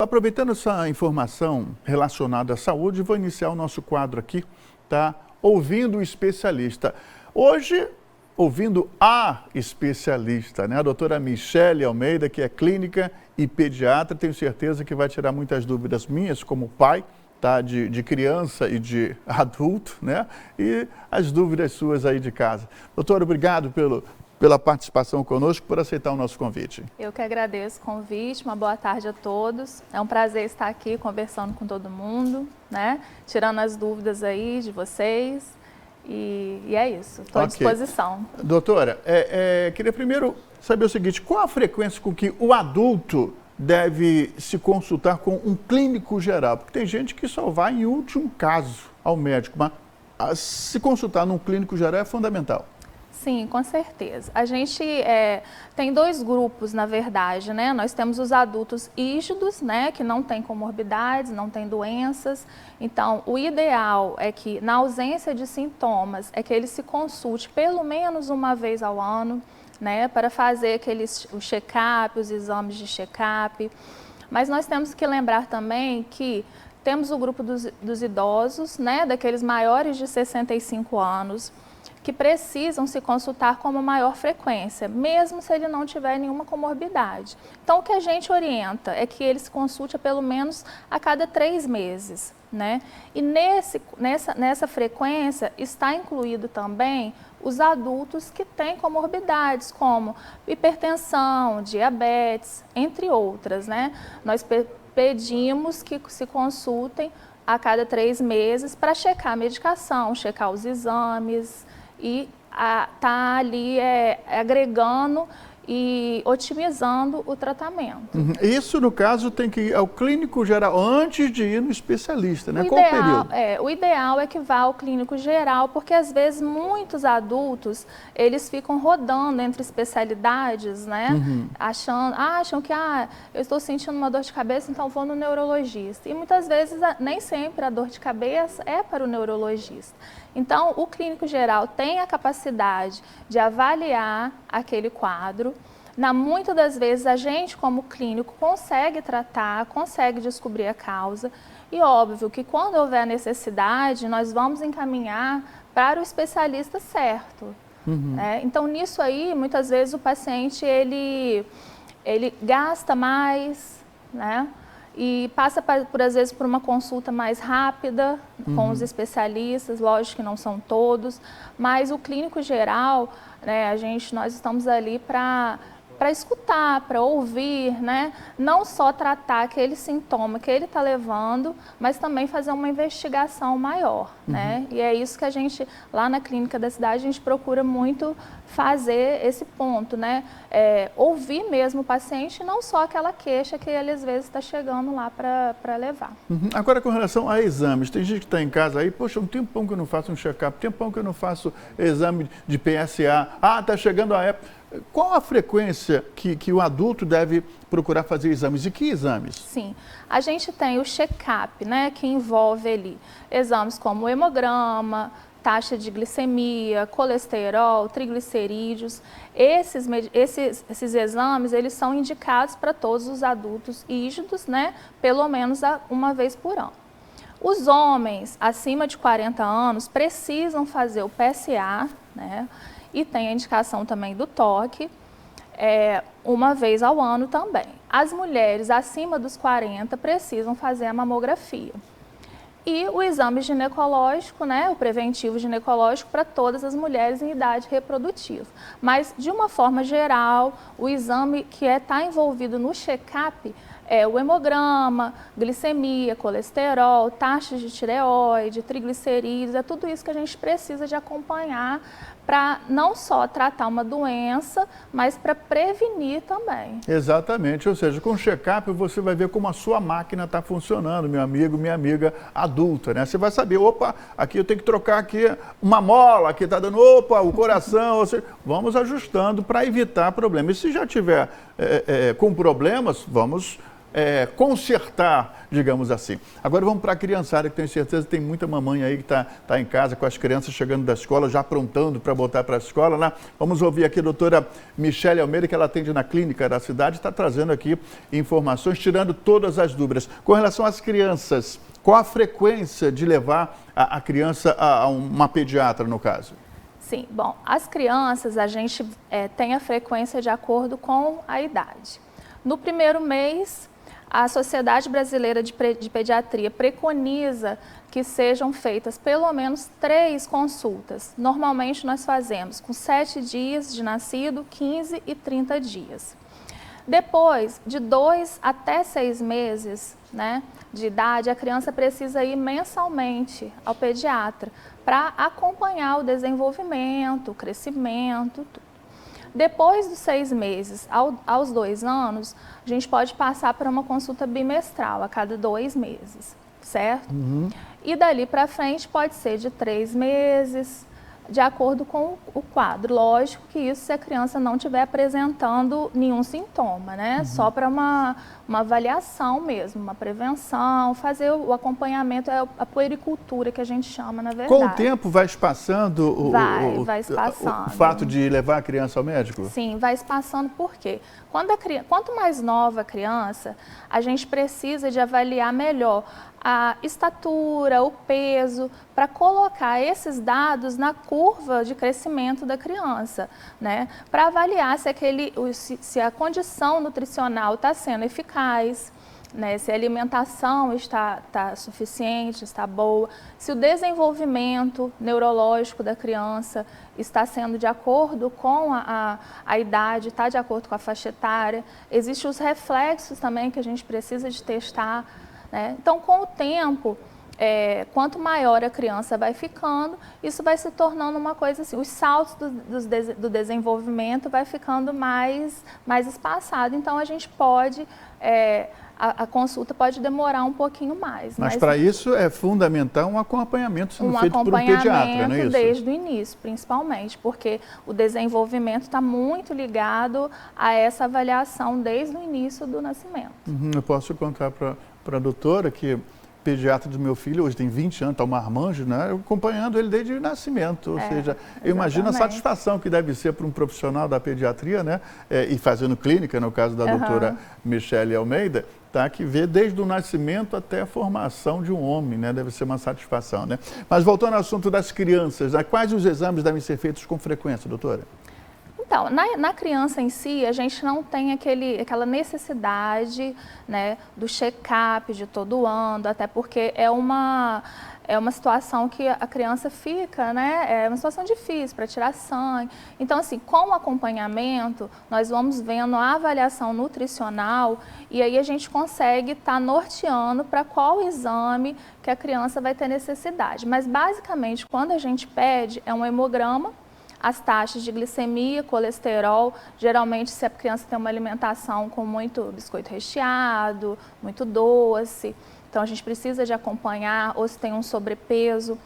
Aproveitando essa informação relacionada à saúde, vou iniciar o nosso quadro aqui, tá? Ouvindo o especialista. Hoje, ouvindo a especialista, né? A doutora Michele Almeida, que é clínica e pediatra. Tenho certeza que vai tirar muitas dúvidas minhas, como pai, tá? De criança e de adulto, né? E as dúvidas suas aí de casa. Doutora, obrigado pela participação conosco, por aceitar o nosso convite. Eu que agradeço o convite, uma boa tarde a todos. É um prazer estar aqui conversando com todo mundo, né? Tirando as dúvidas aí de vocês. E é isso, estou à disposição. Doutora, queria primeiro saber o seguinte, qual a frequência com que o adulto deve se consultar com um clínico geral? Porque tem gente que só vai em último caso ao médico, mas se consultar num clínico geral é fundamental. Sim, com certeza. A gente tem dois grupos, na verdade, né? Nós temos os adultos rígidos, né? Que não têm comorbidades, não têm doenças. Então, o ideal é que, na ausência de sintomas, é que ele se consulte pelo menos uma vez ao ano, né? Para fazer o check-up, os exames de check-up. Mas nós temos que lembrar também que temos o grupo dos idosos, né? Daqueles maiores de 65 anos, que precisam se consultar com uma maior frequência, mesmo se ele não tiver nenhuma comorbidade. Então, o que a gente orienta é que ele se consulte pelo menos a cada 3 meses, né? E nessa frequência está incluído também os adultos que têm comorbidades, como hipertensão, diabetes, entre outras, né? Nós pedimos que se consultem a cada 3 meses para checar a medicação, checar os exames, e tá ali agregando e otimizando o tratamento. Isso, no caso, tem que ir ao clínico geral antes de ir no especialista, né? Qual o período? O ideal é que vá ao clínico geral, porque às vezes muitos adultos, eles ficam rodando entre especialidades, né? Acham que eu estou sentindo uma dor de cabeça, então vou no neurologista. E muitas vezes, nem sempre a dor de cabeça é para o neurologista. Então, o clínico geral tem a capacidade de avaliar aquele quadro. Muitas das vezes, a gente, como clínico, consegue tratar, consegue descobrir a causa. E óbvio que quando houver necessidade, nós vamos encaminhar para o especialista certo. Então, nisso aí, muitas vezes o paciente, ele gasta mais, né? E passa, às vezes, por uma consulta mais rápida com os especialistas, lógico que não são todos, mas o clínico geral, né, nós estamos ali para escutar, para ouvir, né? Não só tratar aquele sintoma que ele está levando, mas também fazer uma investigação maior, né? E é isso que a gente, lá na clínica da cidade, a gente procura muito fazer esse ponto, né? Ouvir mesmo o paciente, não só aquela queixa que ele às vezes está chegando lá para levar. Agora, com relação a exames, tem gente que está em casa aí, poxa, um tempão que eu não faço um check-up, um tempão que eu não faço exame de PSA, está chegando a época. Qual a frequência que o adulto deve procurar fazer exames? E que exames? Sim, a gente tem o check-up, né, que envolve ali exames como o hemograma, taxa de glicemia, colesterol, triglicerídeos. Esses exames, eles são indicados para todos os adultos rígidos, né, pelo menos uma vez por ano. Os homens acima de 40 anos precisam fazer o PSA, né, e tem a indicação também do toque, uma vez ao ano também. As mulheres acima dos 40 precisam fazer a mamografia. E o exame ginecológico, né, o preventivo ginecológico para todas as mulheres em idade reprodutiva. Mas, de uma forma geral, o exame que está envolvido no check-up é o hemograma, glicemia, colesterol, taxas de tireoide, triglicerídeos, é tudo isso que a gente precisa de acompanhar para não só tratar uma doença, mas para prevenir também. Exatamente, ou seja, com o check-up você vai ver como a sua máquina está funcionando, meu amigo, minha amiga adulta, né? Você vai saber, opa, aqui eu tenho que trocar aqui uma mola, aqui está dando, opa, o coração, ou seja, vamos ajustando para evitar problemas. E se já tiver com problemas, vamos consertar, digamos assim. Agora vamos para a criançada, que tenho certeza que tem muita mamãe aí que tá em casa com as crianças chegando da escola, já aprontando para botar para a escola, né? Vamos ouvir aqui a doutora Michele Almeida, que ela atende na clínica da cidade, está trazendo aqui informações, tirando todas as dúvidas. Com relação às crianças, qual a frequência de levar a criança a uma pediatra, no caso? Sim, bom, as crianças a gente tem a frequência de acordo com a idade. No primeiro mês, a Sociedade Brasileira de Pediatria preconiza que sejam feitas pelo menos 3 consultas. Normalmente nós fazemos com 7 dias de nascido, 15 e 30 dias. Depois, de 2 até 6 meses, né, de idade, a criança precisa ir mensalmente ao pediatra para acompanhar o desenvolvimento, o crescimento, tudo. Depois dos 6 meses, aos 2 anos, a gente pode passar para uma consulta bimestral, a cada 2 meses, certo? E dali para frente pode ser de 3 meses, de acordo com o quadro. Lógico que isso se a criança não estiver apresentando nenhum sintoma, né? Só para uma avaliação mesmo, uma prevenção, fazer o acompanhamento, a puericultura que a gente chama, na verdade. Com o tempo vai espaçando vai espaçando. O fato de levar a criança ao médico? Sim, vai espaçando por quê? Quanto mais nova a criança, a gente precisa de avaliar melhor a estatura, o peso, para colocar esses dados na curva de crescimento da criança, né? Para avaliar se a condição nutricional está sendo eficaz, né? Se a alimentação está suficiente, está boa, se o desenvolvimento neurológico da criança está sendo de acordo com a idade, está de acordo com a faixa etária. Existem os reflexos também que a gente precisa de testar, né? Então, com o tempo, quanto maior a criança vai ficando, isso vai se tornando uma coisa assim, os saltos do desenvolvimento vai ficando mais espaçado. Então, a gente pode, a consulta pode demorar um pouquinho mais. Mas para isso é fundamental um acompanhamento sendo feito por um pediatra, não é isso? Desde o início, principalmente, porque o desenvolvimento está muito ligado a essa avaliação desde o início do nascimento. Eu posso contar para a doutora que o pediatra do meu filho hoje tem 20 anos, está um marmanjo, né? Acompanhando ele desde o nascimento. Ou seja, eu imagino a satisfação que deve ser para um profissional da pediatria, né? E fazendo clínica, no caso da doutora Michele Almeida, tá? Que vê desde o nascimento até a formação de um homem, né? Deve ser uma satisfação, né? Mas voltando ao assunto das crianças, né? Quais os exames devem ser feitos com frequência, doutora? Então, na criança em si, a gente não tem aquela necessidade, né, do check-up de todo ano, até porque é uma situação que a criança fica, né, é uma situação difícil para tirar sangue. Então, assim, com o acompanhamento, nós vamos vendo a avaliação nutricional e aí a gente consegue estar norteando para qual exame que a criança vai ter necessidade. Mas, basicamente, quando a gente pede, é um hemograma, as taxas de glicemia, colesterol, geralmente se a criança tem uma alimentação com muito biscoito recheado, muito doce, então a gente precisa de acompanhar, ou se tem um sobrepeso.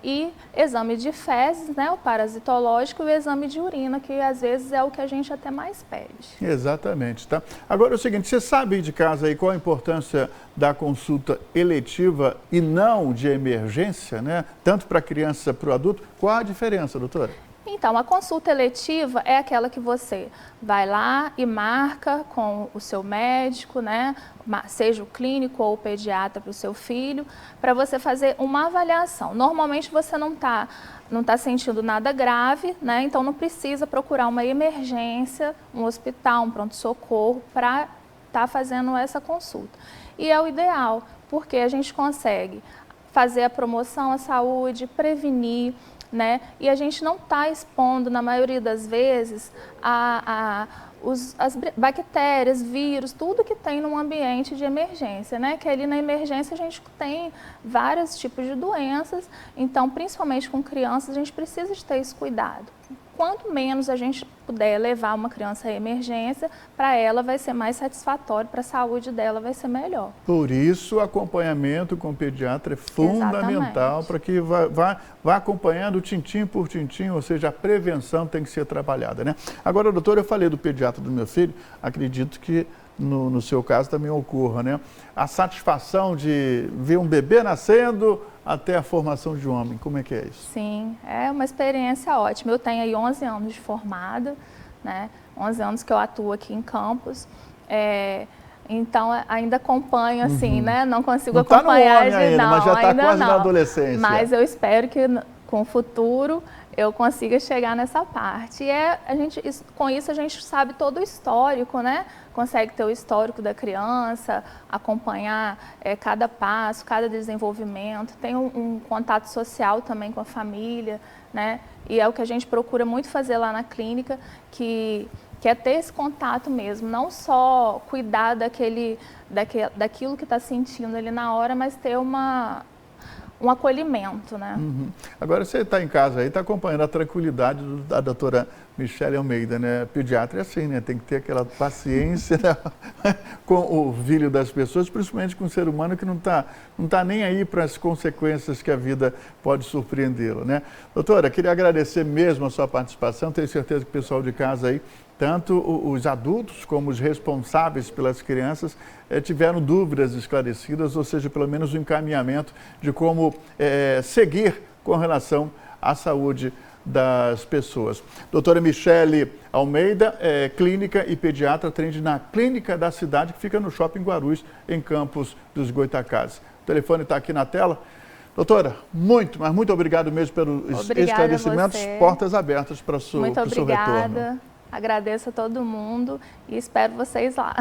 E exame de fezes, né, o parasitológico, e o exame de urina, que às vezes é o que a gente até mais pede. Exatamente, tá? Agora é o seguinte, você sabe de casa aí qual a importância da consulta eletiva e não de emergência, né? Tanto para a criança, para o adulto. Qual a diferença, doutora? Então, a consulta eletiva é aquela que você vai lá e marca com o seu médico, né, seja o clínico ou o pediatra para o seu filho, para você fazer uma avaliação. Normalmente você não tá sentindo nada grave, né, então não precisa procurar uma emergência, um hospital, um pronto-socorro para estar fazendo essa consulta. E é o ideal, porque a gente consegue fazer a promoção à saúde, prevenir, né? E a gente não está expondo, na maioria das vezes, as bactérias, vírus, tudo que tem num ambiente de emergência, né? Que ali na emergência a gente tem vários tipos de doenças, então, principalmente com crianças, a gente precisa de ter esse cuidado. Quanto menos a gente puder levar uma criança à emergência, para ela vai ser mais satisfatório, para a saúde dela vai ser melhor. Por isso, o acompanhamento com o pediatra é fundamental para que vá acompanhando tintim por tintim, ou seja, a prevenção tem que ser trabalhada, né? Agora, doutora, eu falei do pediatra do meu filho, acredito que no seu caso também ocorra, né? A satisfação de ver um bebê nascendo até a formação de um homem, como é que é isso? Sim, é uma experiência ótima. Eu tenho aí 11 anos de formada, né? 11 anos que eu atuo aqui em Campos. Então, ainda acompanho, assim, né? Não consigo não acompanhar tá no homem ainda, mas já está quase na adolescência. Mas eu espero que com o futuro eu consiga chegar nessa parte. E com isso a gente sabe todo o histórico, né? Consegue ter o histórico da criança, acompanhar cada passo, cada desenvolvimento. Tem um contato social também com a família, né? E é o que a gente procura muito fazer lá na clínica, que é ter esse contato mesmo, não só cuidar daquilo que está sentindo ali na hora, mas ter um acolhimento, né? Agora você está em casa aí, está acompanhando a tranquilidade da doutora Michele Almeida, né? Pediatra é assim, né? Tem que ter aquela paciência, né? Com o filho das pessoas, principalmente com o ser humano que não tá nem aí para as consequências que a vida pode surpreendê-lo, né? Doutora, queria agradecer mesmo a sua participação, tenho certeza que o pessoal de casa aí, tanto os adultos como os responsáveis pelas crianças tiveram dúvidas esclarecidas, ou seja, pelo menos um encaminhamento de como seguir com relação à saúde das pessoas. Doutora Michele Almeida, clínica e pediatra, atende na Clínica da Cidade, que fica no Shopping Guarulhos, em Campos dos Goitacazes. O telefone está aqui na tela. Doutora, mas muito obrigado mesmo pelos esclarecimentos, portas abertas para o seu retorno. Muito obrigada, agradeço a todo mundo e espero vocês lá.